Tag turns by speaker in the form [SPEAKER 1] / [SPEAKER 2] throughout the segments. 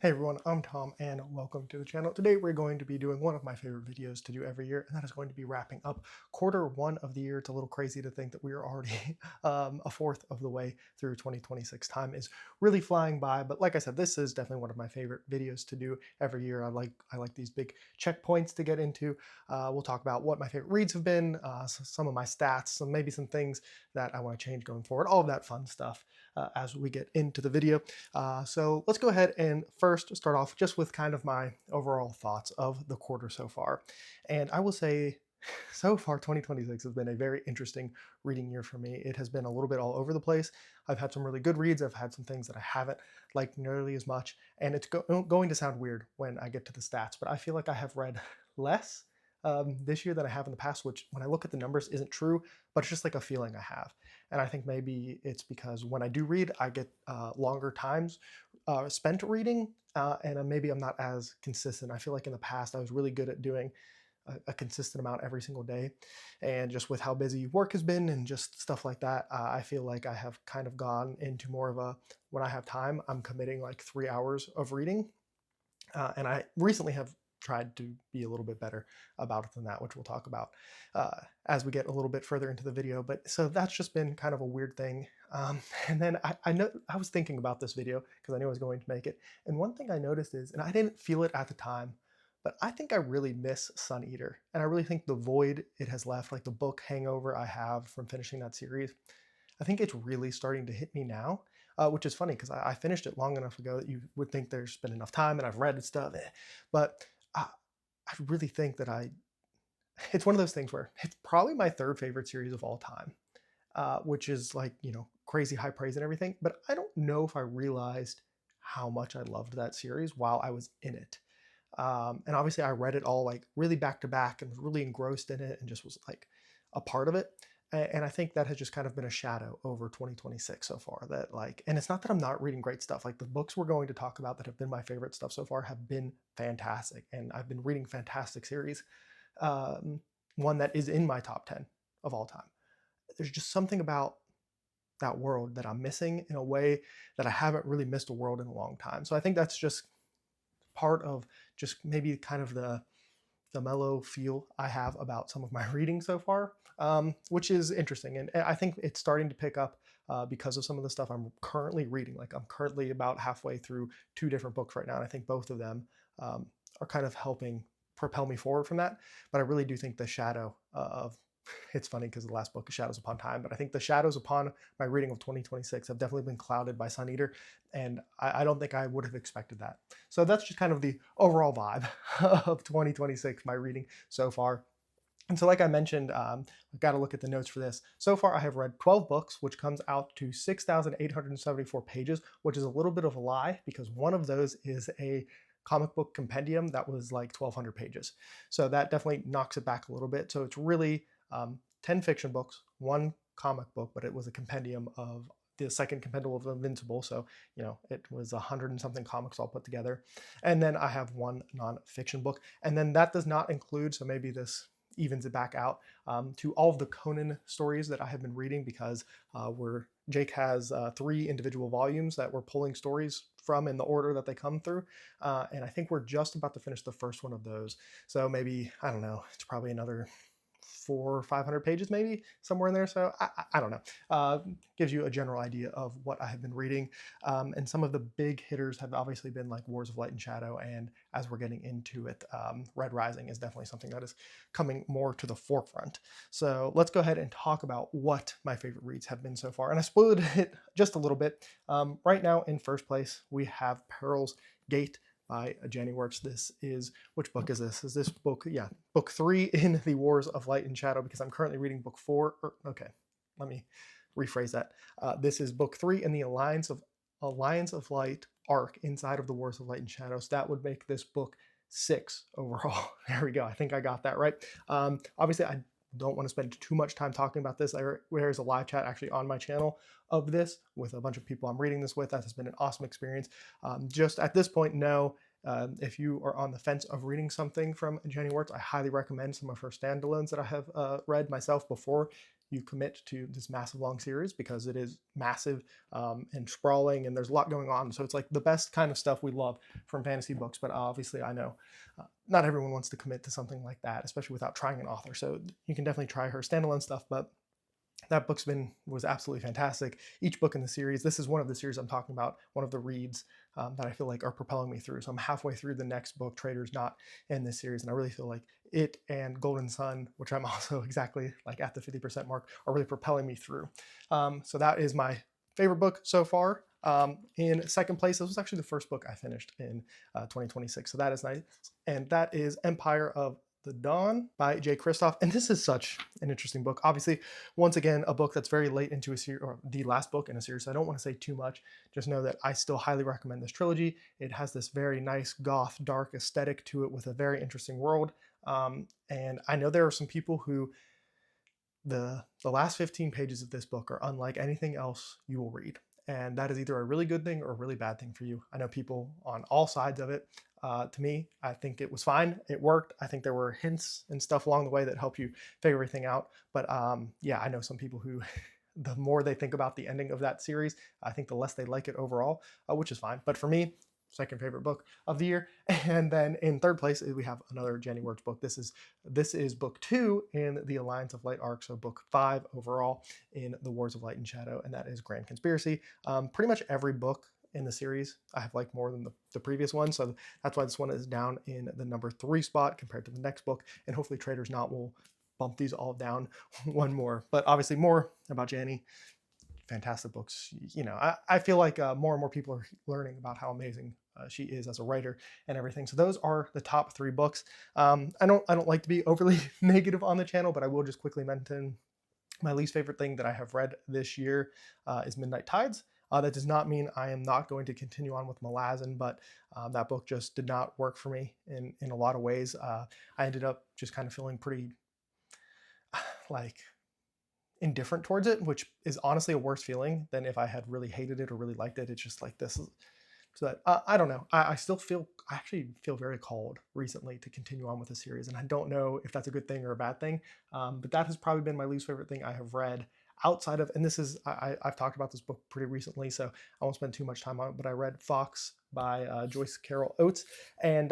[SPEAKER 1] Hey everyone, I'm Tom and welcome to the channel. Today we're going to be doing one of my favorite videos to do every year, and that is going to be wrapping up quarter one of the year. It's a little crazy to think that we are already a fourth of the way through 2026. Time is really flying by, but like I said, this is definitely one of my favorite videos to do every year. I like these big checkpoints to get into. We'll talk about what my favorite reads have been, some of my stats, maybe some things that I want to change going forward, all of that fun stuff as we get into the video. So let's go ahead and first start off just with kind of my overall thoughts of the quarter so far. And I will say, so far 2026 has been a very interesting reading year for me. It has been a little bit all over the place. I've had some really good reads. I've had some things that I haven't liked nearly as much. And it's going to sound weird when I get to the stats, but I feel like I have read less this year than I have in the past, which when I look at the numbers isn't true, but it's just like a feeling I have. And I think maybe it's because when I do read, I get longer times spent reading, and maybe I'm not as consistent. I feel like in the past I was really good at doing a consistent amount every single day, and just with how busy work has been and just stuff like that, I feel like I have kind of gone into more of a, when I have time, I'm committing like 3 hours of reading, and I recently have tried to be a little bit better about it than that, which we'll talk about as we get a little bit further into the video. But so that's just been kind of a weird thing. And then I know I was thinking about this video because I knew I was going to make it. And one thing I noticed is, and I didn't feel it at the time, but I think I really miss Sun Eater. And I really think the void it has left, like the book hangover I have from finishing that series, I think it's really starting to hit me now, which is funny because I finished it long enough ago that you would think there's been enough time and I've read stuff. But I really think that it's one of those things where it's probably my third favorite series of all time, which is like, crazy high praise and everything. But I don't know if I realized how much I loved that series while I was in it. And obviously I read it all like really back to back and was really engrossed in it and just was like a part of it. And I think that has just kind of been a shadow over 2026 so far, that like, and it's not that I'm not reading great stuff. Like the books we're going to talk about that have been my favorite stuff so far have been fantastic. And I've been reading fantastic series. Um, One that is in my top 10 of all time. There's just something about that world that I'm missing in a way that I haven't really missed a world in a long time. So I think that's just part of just maybe kind of the mellow feel I have about some of my reading so far, which is interesting. And I think it's starting to pick up because of some of the stuff I'm currently reading. Like I'm currently about halfway through two different books right now, and I think both of them are kind of helping propel me forward from that. But I really do think the shadow of it's funny because the last book is Shadows Upon Time, but I think the shadows upon my reading of 2026 have definitely been clouded by Sun Eater, and I don't think I would have expected that. So that's just kind of the overall vibe of 2026, my reading so far. And so like I mentioned, I've got to look at the notes for this. So far I have read 12 books, which comes out to 6,874 pages, which is a little bit of a lie because one of those is a comic book compendium that was like 1,200 pages. So that definitely knocks it back a little bit. So it's really 10 fiction books, one comic book, but it was a compendium of the second compendium of Invincible. So, it was 100 and something comics all put together. And then I have one nonfiction book. And then that does not include, so maybe this evens it back out, to all of the Conan stories that I have been reading because Jake has 3 individual volumes that we're pulling stories from in the order that they come through. And I think we're just about to finish the first one of those. So maybe, I don't know, it's probably another 400 or 500 pages, maybe somewhere in there. So I don't know. Gives you a general idea of what I have been reading. And some of the big hitters have obviously been like Wars of Light and Shadow. And as we're getting into it, Red Rising is definitely something that is coming more to the forefront. So let's go ahead and talk about what my favorite reads have been so far. And I spoiled it just a little bit. Right now in first place, we have Peril's Gate by Jenny Wirtz. This is, which book is this? Is this book? Yeah, book 3 in the Wars of Light and Shadow, because I'm currently reading book 4. Okay, let me rephrase that. This is book 3 in the Alliance of Light arc inside of the Wars of Light and Shadow. So that would make this book 6 overall. There we go. I think I got that right. Obviously, I don't want to spend too much time talking about this. There's a live chat actually on my channel of this with a bunch of people I'm reading this with. That has been an awesome experience. Just at this point, no. If you are on the fence of reading something from Jenny Wirtz, I highly recommend some of her standalones that I have read myself before you commit to this massive long series because it is massive and sprawling, and there's a lot going on. So it's like the best kind of stuff we love from fantasy books. But obviously, I know not everyone wants to commit to something like that, especially without trying an author. So you can definitely try her standalone stuff, but that was absolutely fantastic. Each book in the series, this is one of the series I'm talking about, one of the reads that I feel like are propelling me through. So I'm halfway through the next book, Trader's Knot, in this series, and I really feel like it and Golden Sun, which I'm also exactly like at the 50% mark, are really propelling me through. So that is my favorite book so far. In second place, this was actually the first book I finished in 2026, so that is nice. And that is Empire of the Dawn by Jay Kristoff. And this is such an interesting book. Obviously, once again, a book that's very late into a series, or the last book in a series. So I don't want to say too much. Just know that I still highly recommend this trilogy. It has this very nice goth, dark aesthetic to it with a very interesting world. And I know there are some people who the last 15 pages of this book are unlike anything else you will read. And that is either a really good thing or a really bad thing for you. I know people on all sides of it. To me, I think it was fine. It worked. I think there were hints and stuff along the way that help you figure everything out. But yeah, I know some people who, the more they think about the ending of that series, I think the less they like it overall, which is fine. But for me, second favorite book of the year. And then in third place, we have another Jenny Wirtz book. This is book 2 in the Alliance of Light arc, so book 5 overall in the Wars of Light and Shadow, and that is Grand Conspiracy. Pretty much every book in the series I have liked more than the previous one, so that's why this one is down in the number 3 spot compared to the next book, and hopefully Trader's Knot will bump these all down one more. But obviously more about Jenny. Fantastic books. You know, I feel like more and more people are learning about how amazing she is as a writer and everything. So those are the top 3 books. I don't like to be overly negative on the channel, but I will just quickly mention my least favorite thing that I have read this year is Midnight Tides. That does not mean I am not going to continue on with Malazan, but that book just did not work for me in a lot of ways. I ended up just kind of feeling pretty like indifferent towards it, which is honestly a worse feeling than if I had really hated it or really liked it. It's just like this is so that I don't know. I actually feel very called recently to continue on with the series, and I don't know if that's a good thing or a bad thing. But that has probably been my least favorite thing I have read outside of, and this is I've talked about this book pretty recently, so I won't spend too much time on it. But I read Fox by Joyce Carol Oates, and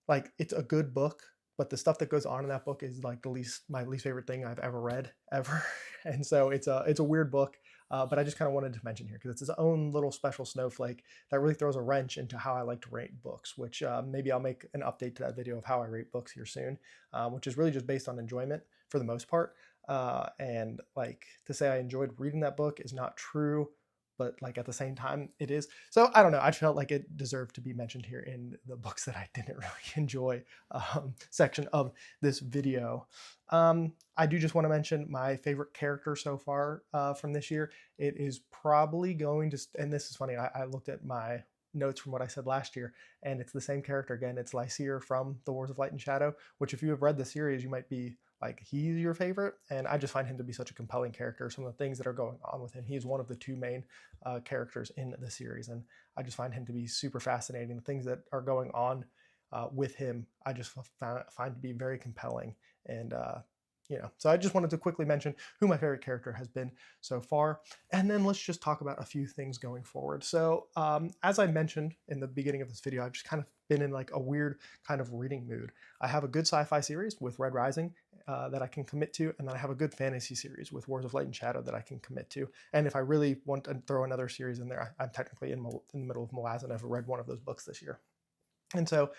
[SPEAKER 1] like it's a good book, but the stuff that goes on in that book is like my least favorite thing I've ever read ever. And so it's a weird book, but I just kind of wanted to mention here because it's its own little special snowflake that really throws a wrench into how I like to rate books, which maybe I'll make an update to that video of how I rate books here soon, which is really just based on enjoyment for the most part. And like to say I enjoyed reading that book is not true, but like at the same time it is. So I don't know, I felt like it deserved to be mentioned here in the books that I didn't really enjoy section of this video. I do just want to mention my favorite character so far from this year. It is probably going to, and this is funny, I looked at my notes from what I said last year, and it's the same character again. It's Lysair from The Wars of Light and Shadow, which if you have read the series, you might be like, he's your favorite. And I just find him to be such a compelling character. Some of the things that are going on with him, he's one of the 2 main characters in the series, and I just find him to be super fascinating. The things that are going on with him, I just find to be very compelling. And you know, so I just wanted to quickly mention who my favorite character has been so far, and then let's just talk about a few things going forward. So as I mentioned in the beginning of this video, I've just kind of been in like a weird kind of reading mood. I have a good sci-fi series with Red Rising that I can commit to, and then I have a good fantasy series with Wars of Light and Shadow that I can commit to. And if I really want to throw another series in there, I'm technically in the middle of Malazan. I've read one of those books this year. And so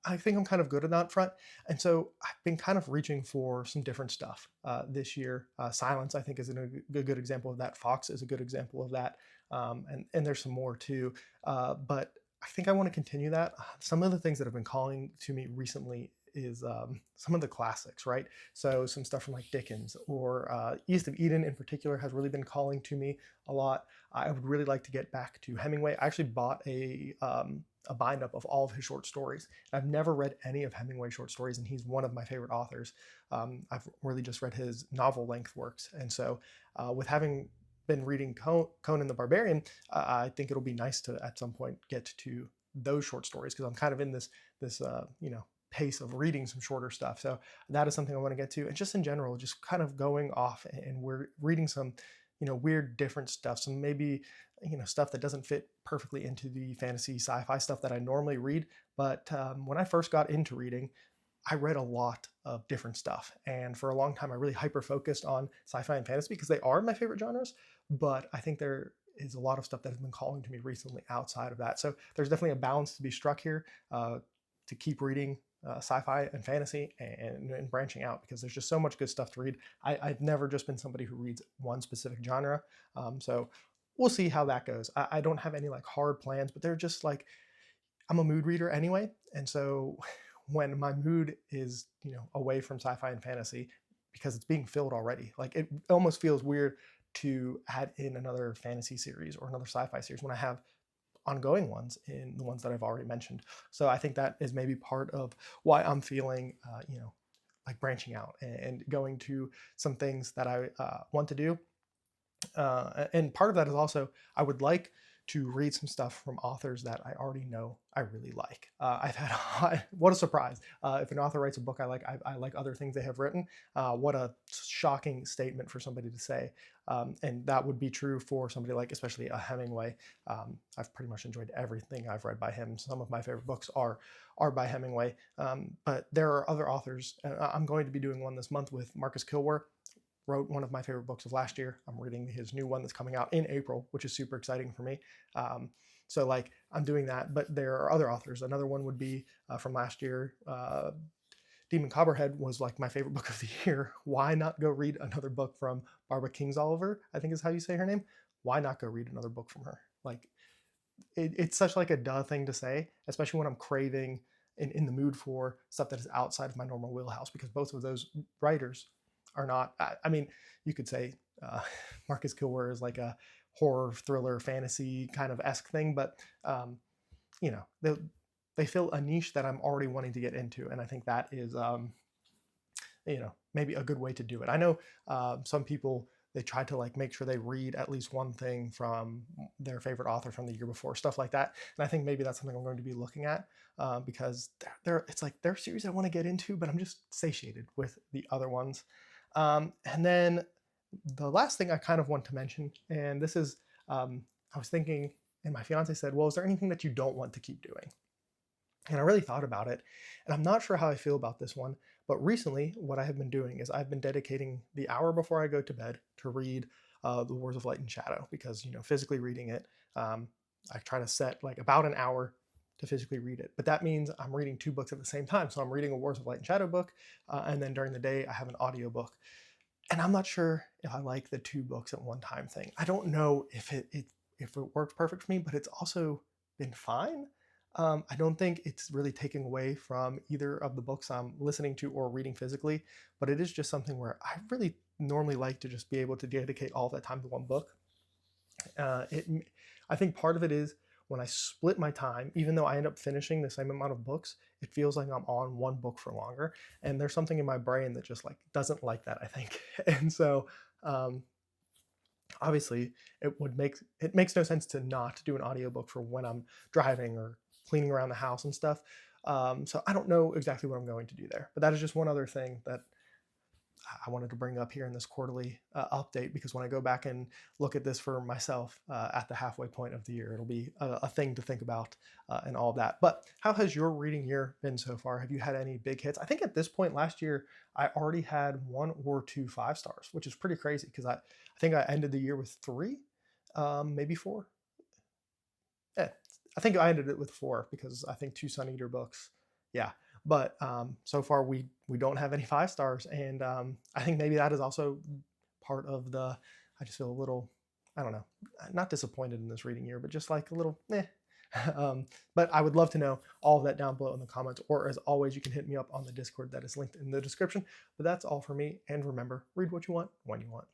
[SPEAKER 1] I think I'm kind of good on that front. And so I've been kind of reaching for some different stuff this year. Silence, I think, is a good example of that. Fox is a good example of that. And there's some more too. But I think I want to continue that. Some of the things that have been calling to me recently is some of the classics, right? So some stuff from like Dickens or East of Eden in particular has really been calling to me a lot. I would really like to get back to Hemingway. I actually bought a bind up of all of his short stories. I've never read any of Hemingway's short stories, and he's one of my favorite authors. I've really just read his novel length works. And so with having been reading Conan the Barbarian, I think it'll be nice to at some point get to those short stories, because I'm kind of in this you know, pace of reading some shorter stuff. So that is something I want to get to. And just in general, just kind of going off and we're reading some, weird different stuff. Some maybe, stuff that doesn't fit perfectly into the fantasy sci-fi stuff that I normally read. But when I first got into reading, I read a lot of different stuff. And for a long time, I really hyper focused on sci-fi and fantasy because they are my favorite genres. But I think there is a lot of stuff that has been calling to me recently outside of that. So there's definitely a balance to be struck here, to keep reading sci-fi and fantasy and branching out, because there's just so much good stuff to read. I've never just been somebody who reads one specific genre. So we'll see how that goes. I don't have any like hard plans, but they're just like, I'm a mood reader anyway. And so when my mood is, away from sci-fi and fantasy, because it's being filled already, like it almost feels weird to add in another fantasy series or another sci-fi series when I have ongoing ones in the ones that I've already mentioned. So I think that is maybe part of why I'm feeling, like branching out and going to some things that I want to do. And part of that is also, I would like to read some stuff from authors that I already know I really like. I've had, what a surprise. If an author writes a book I like, I like other things they have written. What a shocking statement for somebody to say. And that would be true for somebody like, especially a Hemingway. I've pretty much enjoyed everything I've read by him. Some of my favorite books are by Hemingway. But there are other authors. I'm going to be doing one this month with Marcus Kilwer. Wrote one of my favorite books of last year. I'm reading his new one that's coming out in April, which is super exciting for me. So like I'm doing that, but there are other authors. Another one would be from last year. Demon Copperhead was like my favorite book of the year. Why not go read another book from Barbara Kingsolver, I think is how you say her name. Why not go read another book from her? Like it's such like a duh thing to say, especially when I'm craving in the mood for stuff that is outside of my normal wheelhouse, because both of those writers are not, I mean, you could say Marcus Kilwer is like a horror, thriller, fantasy kind of esque thing, but they fill a niche that I'm already wanting to get into, and I think that is maybe a good way to do it. I know some people, they try to like make sure they read at least one thing from their favorite author from the year before, stuff like that. And I think maybe that's something I'm going to be looking at because it's like they're series I want to get into, but I'm just satiated with the other ones. And then the last thing I kind of want to mention, and this is, I was thinking, and my fiance said, well, is there anything that you don't want to keep doing? And I really thought about it, and I'm not sure how I feel about this one, but recently what I have been doing is I've been dedicating the hour before I go to bed to read The Wars of Light and Shadow, because, physically reading it, I try to set like about an hour to physically read it. But that means I'm reading two books at the same time. So I'm reading a Wars of Light and Shadow book, and then during the day I have an audio book. And I'm not sure if I like the two books at one time thing. I don't know if it works perfect for me, but it's also been fine. I don't think it's really taking away from either of the books I'm listening to or reading physically, but it is just something where I really normally like to just be able to dedicate all that time to one book. I think part of it is when I split my time, even though I end up finishing the same amount of books, it feels like I'm on one book for longer. And there's something in my brain that just like doesn't like that, I think. And so obviously it makes no sense to not do an audiobook for when I'm driving or cleaning around the house and stuff. So I don't know exactly what I'm going to do there, but that is just one other thing that I wanted to bring up here in this quarterly update, because when I go back and look at this for myself at the halfway point of the year, it'll be a thing to think about and all of that. But how has your reading year been so far? Have you had any big hits? I think at this point last year, I already had 1 or 2 5-stars, which is pretty crazy because I think I ended the year with 3, maybe 4. Yeah, I think I ended it with 4 because I think 2 Sun Eater books. Yeah. But so far we don't have any 5-stars, and I think maybe that is also part of the. I just feel a little, I don't know, not disappointed in this reading year, but just like a little eh. But I would love to know all of that down below in the comments, or as always, you can hit me up on the Discord that is linked in the description. But that's all for me, and remember, read what you want when you want.